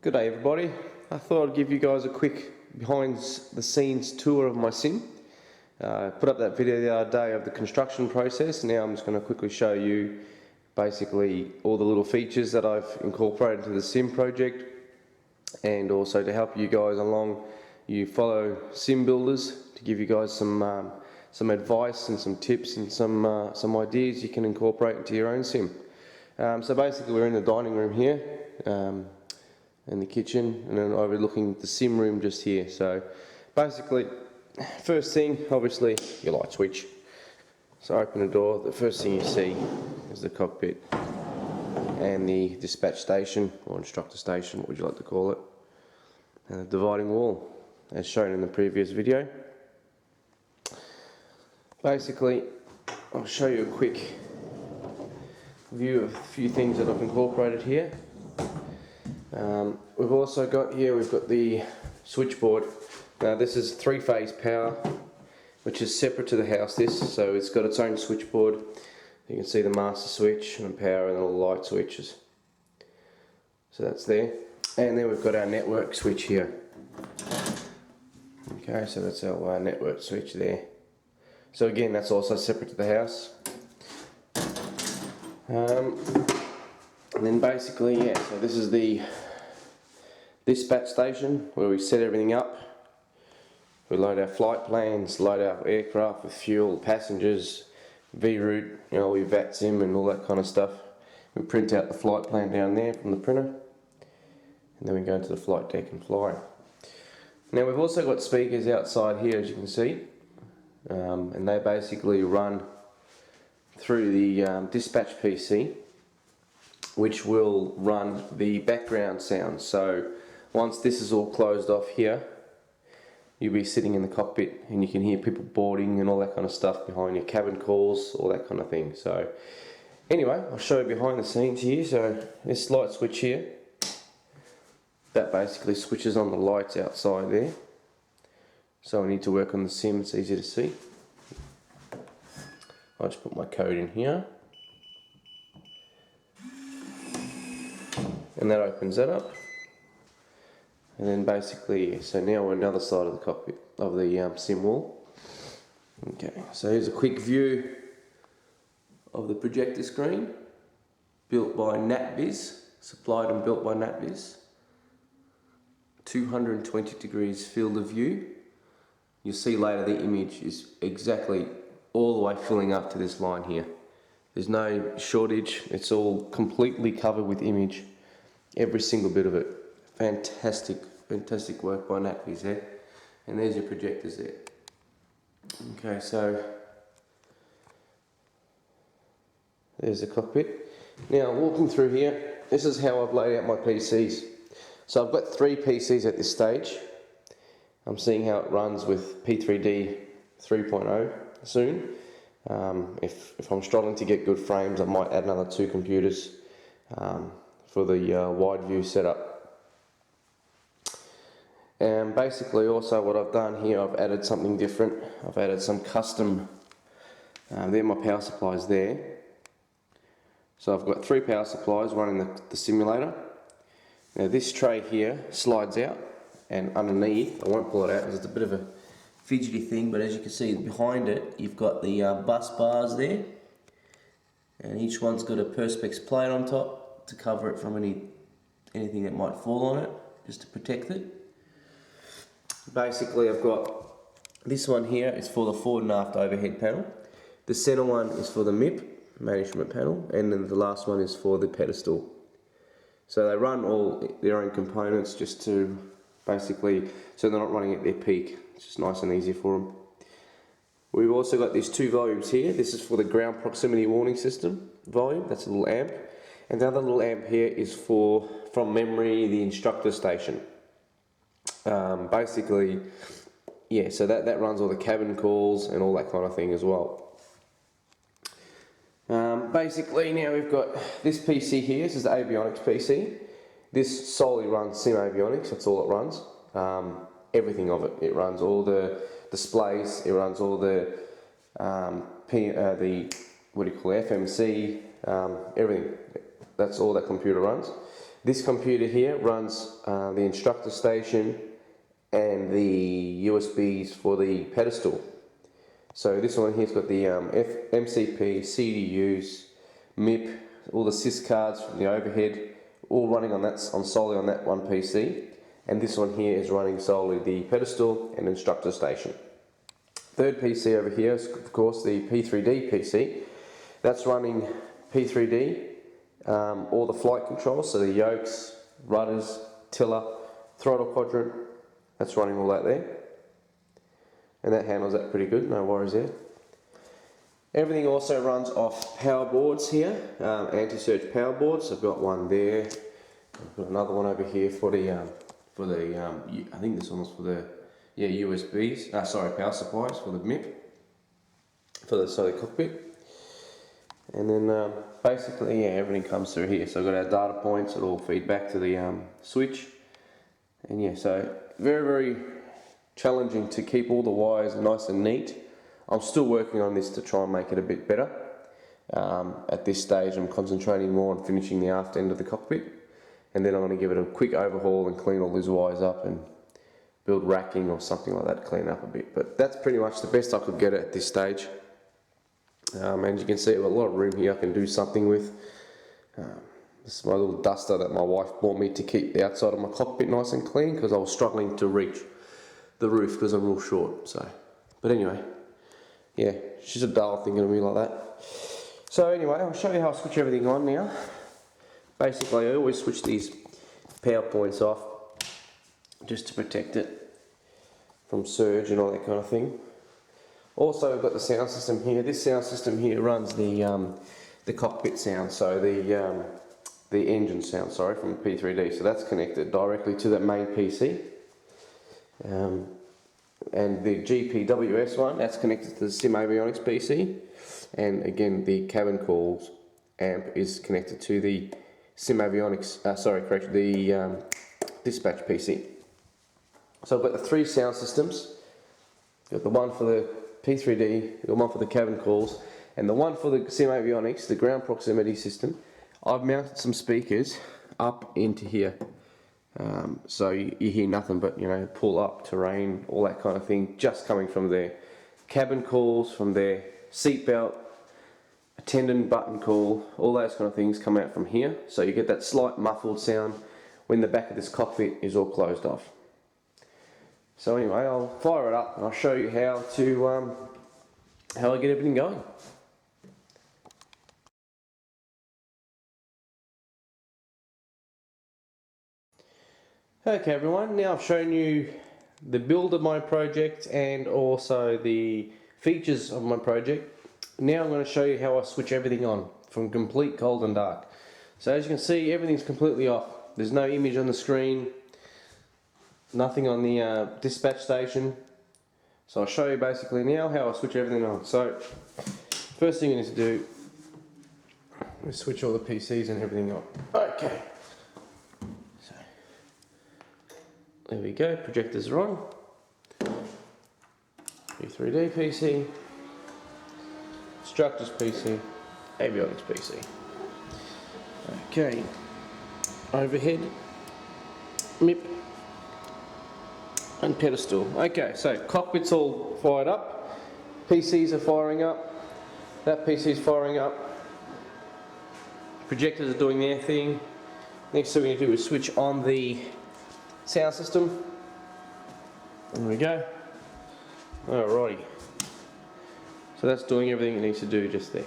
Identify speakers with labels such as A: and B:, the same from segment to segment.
A: Good day everybody. I thought I'd give you guys a quick behind the scenes tour of my sim. Put up that video the other day of the construction process. Now I'm just going to quickly show you basically all the little features that I've incorporated into the sim project, and also to help you guys along, you follow sim builders, to give you guys some advice and some tips and some ideas you can incorporate into your own sim. So basically we're in the dining room here. In the kitchen, and then overlooking the sim room just here. So basically, first thing, obviously your light switch. So open the door, the first thing you see is the cockpit and the dispatch station, or instructor station, what would you like to call it, and the dividing wall as shown in the previous video. Basically, I'll show you a quick view of a few things that I've incorporated here. We've also got here, we've got the switchboard. Now this is 3-phase power, which is separate to the house so it's got its own switchboard. You can see the master switch and the power and all the light switches. So that's there. And then we've got our network switch here. Okay, so that's our network switch there. So again, that's also separate to the house. And then basically, yeah, so this is the dispatch station where we set everything up. We load our flight plans, load our aircraft with fuel, passengers, V-route, we Vatsim and all that kind of stuff. We print out the flight plan down there from the printer, and then we go into the flight deck and fly. Now we've also got speakers outside here, as you can see, and they basically run through the dispatch PC, which will run the background sound. So once this is all closed off here, you'll be sitting in the cockpit and you can hear people boarding and all that kind of stuff behind you, cabin calls, all that kind of thing. So anyway, I'll show you behind the scenes here. So this light switch here, that basically switches on the lights outside there. So I need to work on the sim, it's easy to see. I'll just put my code in here. And that opens that up. And then basically, so now we're on the other side of the cockpit, of the sim wall. Okay, so here's a quick view of the projector screen, built by NatViz, supplied and built by NatViz. 220 degrees field of view. You'll see later the image is exactly all the way filling up to this line here. There's no shortage, it's all completely covered with image. Every single bit of it. Fantastic work by NatViz there. And there's your projectors there. Okay, so there's the cockpit. Now walking through here, this is how I've laid out my PCs. So I've got 3 PCs at this stage. I'm seeing how it runs with P3D 3.0 soon. If I'm struggling to get good frames, I might add another 2 computers for the wide view setup. And basically also what I've done here, I've added something different. I've added some custom, there are my power supplies there. So I've got 3 power supplies running the simulator. Now this tray here slides out, and underneath, I won't pull it out because it's a bit of a fidgety thing, but as you can see behind it, you've got the bus bars there. And each one's got a Perspex plate on top to cover it from anything that might fall on it, just to protect it. Basically I've got this one here is for the forward and aft overhead panel. The center one is for the MIP, management panel, and then the last one is for the pedestal. So they run all their own components just to basically, so they're not running at their peak. It's just nice and easy for them. We've also got these 2 volumes here. This is for the ground proximity warning system volume, that's a little amp. And the other little amp here is for, from memory, the instructor station. Basically, yeah, so that runs all the cabin calls and all that kind of thing as well. Basically now we've got this PC here, this is the Bionic Pc. This solely runs sim avionics, that's all it runs. Everything of it. It runs all the displays, it runs all the FMC, everything. That's all that computer runs. This computer here runs the instructor station and the USBs for the pedestal. So this one here's got the MCP, CDUs, MIP, all the sys cards from the overhead, all running on solely on that one PC. And this one here is running solely the pedestal and instructor station. Third PC over here is of course the P3D PC. That's running P3D, all the flight controls, so the yokes, rudders, tiller, throttle quadrant, that's running all that there. And that handles that pretty good, no worries there. Everything also runs off power boards here, anti-surge power boards. I've got one there. I've got another one over here for the I think this one was for the USBs. Power supplies for the MIP, for the cockpit. And then basically, everything comes through here. So I've got our data points that all feed back to the switch. And so very, very challenging to keep all the wires nice and neat. I'm still working on this to try and make it a bit better. At this stage, I'm concentrating more on finishing the aft end of the cockpit. And then I'm going to give it a quick overhaul and clean all these wires up and build racking or something like that to clean up a bit. But that's pretty much the best I could get at this stage. And you can see I've got a lot of room here I can do something with. This is my little duster that my wife bought me to keep the outside of my cockpit nice and clean because I was struggling to reach the roof because I'm real short. But anyway, yeah, she's a doll thinking of me like that. So anyway, I'll show you how I switch everything on now. Basically, I always switch these power points off just to protect it from surge and all that kind of thing. Also, I've got the sound system here. This sound system here runs the cockpit sound, so the engine sound, sorry, from the P3D. So that's connected directly to that main PC. And the GPWS one, that's connected to the Sim Avionics PC. And again, the cabin calls amp is connected to the Sim Avionics, the dispatch PC. So I've got the three sound systems. Got the one for the P3D, the one for the cabin calls, and the one for the Sim Avionics, the ground proximity system. I've mounted some speakers up into here, so you hear nothing but, pull up, terrain, all that kind of thing, just coming from their cabin calls, from their seatbelt, attendant button call, all those kind of things come out from here. So you get that slight muffled sound when the back of this cockpit is all closed off. So anyway, I'll fire it up and I'll show you how I get everything going. Okay everyone, now I've shown you the build of my project and also the features of my project. Now I'm going to show you how I switch everything on from complete cold and dark. So as you can see, everything's completely off. There's no image on the screen, nothing on the dispatch station. So I'll show you basically now how I switch everything on. So first thing you need to do is switch all the PCs and everything on. Okay. So there we go, projectors are on. P3D PC, Instructors PC, Avionics PC. Okay, overhead, MIP, and pedestal. Okay, so cockpit's all fired up, PCs are firing up, that PC's firing up, projectors are doing their thing. Next thing we need to do is switch on the sound system. There we go. Alrighty. So that's doing everything it needs to do just there.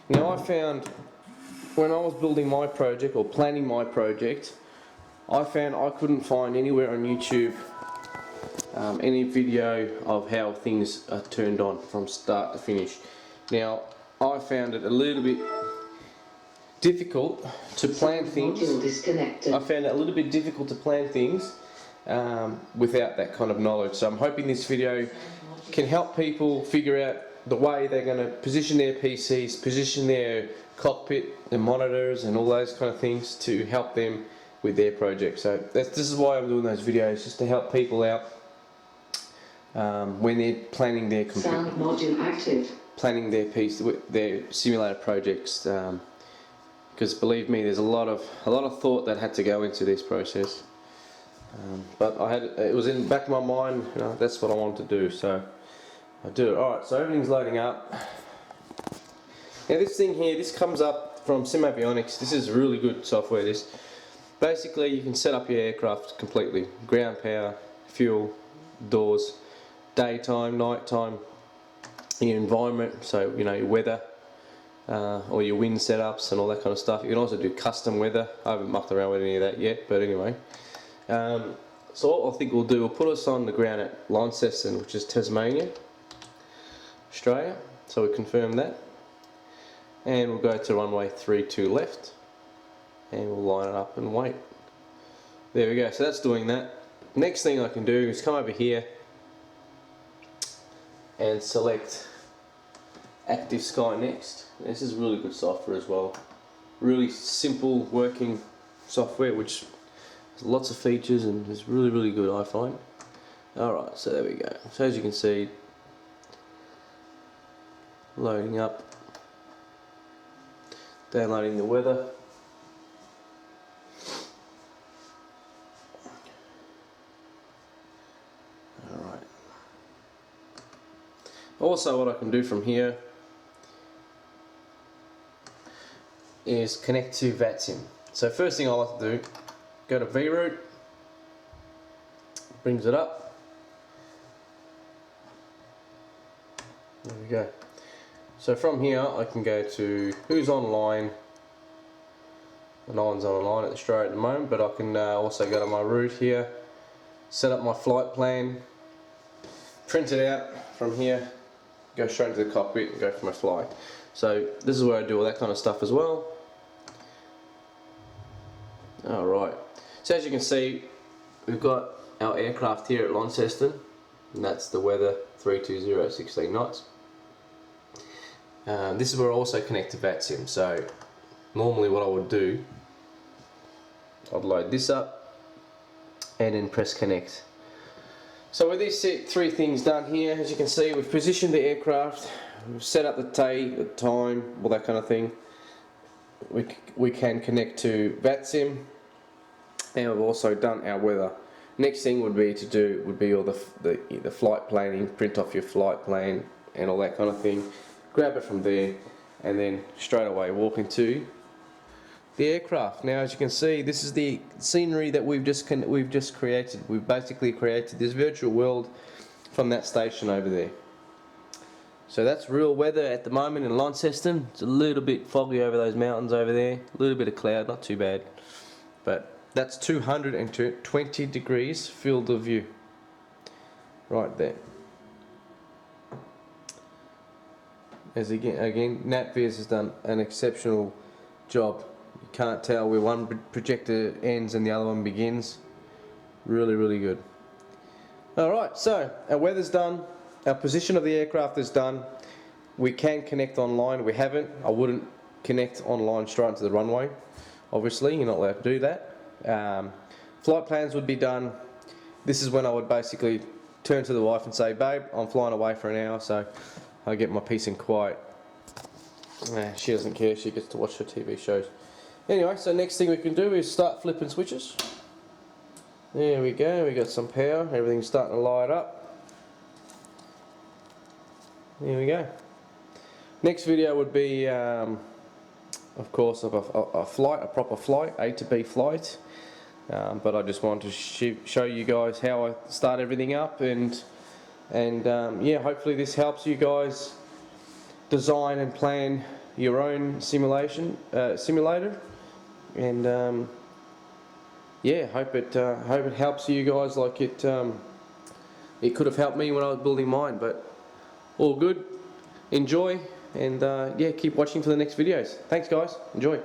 A: Now I found when I was building my project or planning my project, I found I couldn't find anywhere on YouTube any video of how things are turned on from start to finish. Now I found it a little bit difficult to plan things. I found it a little bit difficult to plan things without that kind of knowledge. So I'm hoping this video can help people figure out the way they're going to position their PCs, position their cockpit, their monitors and all those kind of things to help them with their project. So this is why I'm doing those videos, just to help people out when they're planning their computer, planning their simulator projects, because believe me, there's a lot of thought that had to go into this process. But it was in the back of my mind, you know, that's what I wanted to do, so I do it. Alright, so everything's loading up. Now this thing here, this comes up from Bionics. This is really good software. This basically you can set up your aircraft completely. Ground power, fuel, doors, daytime, nighttime, your environment, so you know, your weather, or your wind setups and all that kind of stuff. You can also do custom weather. I haven't mucked around with any of that yet, but anyway. So what I think we'll do, we'll put us on the ground at Launceston, which is Tasmania, Australia, so we confirm that. And we'll go to runway 32 left, and we'll line it up and wait. There we go, so that's doing that. Next thing I can do is come over here and select Active Sky Next. This is really good software as well. Really simple working software which has lots of features and is really good, I find. Alright, so there we go. So as you can see, loading up, downloading the weather. Alright. Also what I can do from here is connect to Vatsim. So first thing I like to do, go to vRoute, brings it up. There we go. So from here I can go to who's online. No one's online at Australia at the moment, but I can also go to my route here, set up my flight plan, print it out from here, go straight into the cockpit and go for my flight. So this is where I do all that kind of stuff as well. Alright, so as you can see, we've got our aircraft here at Launceston, and that's the weather 320, 16 knots. This is where I also connect to Vatsim. So normally what I would do, I'd load this up and then press connect. So with these three things done here, as you can see, we've positioned the aircraft, we've set up the tape, the time, all that kind of thing. We can connect to Vatsim, and we've also done our weather. Next thing would be all the flight planning, print off your flight plan and all that kind of thing. Grab it from there, and then straight away walk into the aircraft. Now, as you can see, this is the scenery that we've just created. We've basically created this virtual world from that station over there. So that's real weather at the moment in Launceston. It's a little bit foggy over those mountains over there. A little bit of cloud, not too bad. But that's 220 degrees field of view. Right there. As again, NatViz has done an exceptional job. You can't tell where one projector ends and the other one begins. Really good. Alright, so our weather's done. Our position of the aircraft is done. We can connect online. We haven't. I wouldn't connect online straight into the runway. Obviously, you're not allowed to do that. Flight plans would be done. This is when I would basically turn to the wife and say, babe, I'm flying away for an hour, so I get my peace and quiet. She doesn't care. She gets to watch her TV shows. Anyway, so next thing we can do is start flipping switches. There we go. We got some power. Everything's starting to light up. There we go. Next video would be, of course, of a flight, a proper flight, A to B flight. But I just wanted to show you guys how I start everything up, and yeah, hopefully this helps you guys design and plan your own simulator, and yeah, hope it helps you guys like it could have helped me when I was building mine. But all good, enjoy, and yeah, keep watching for the next videos. Thanks guys, enjoy.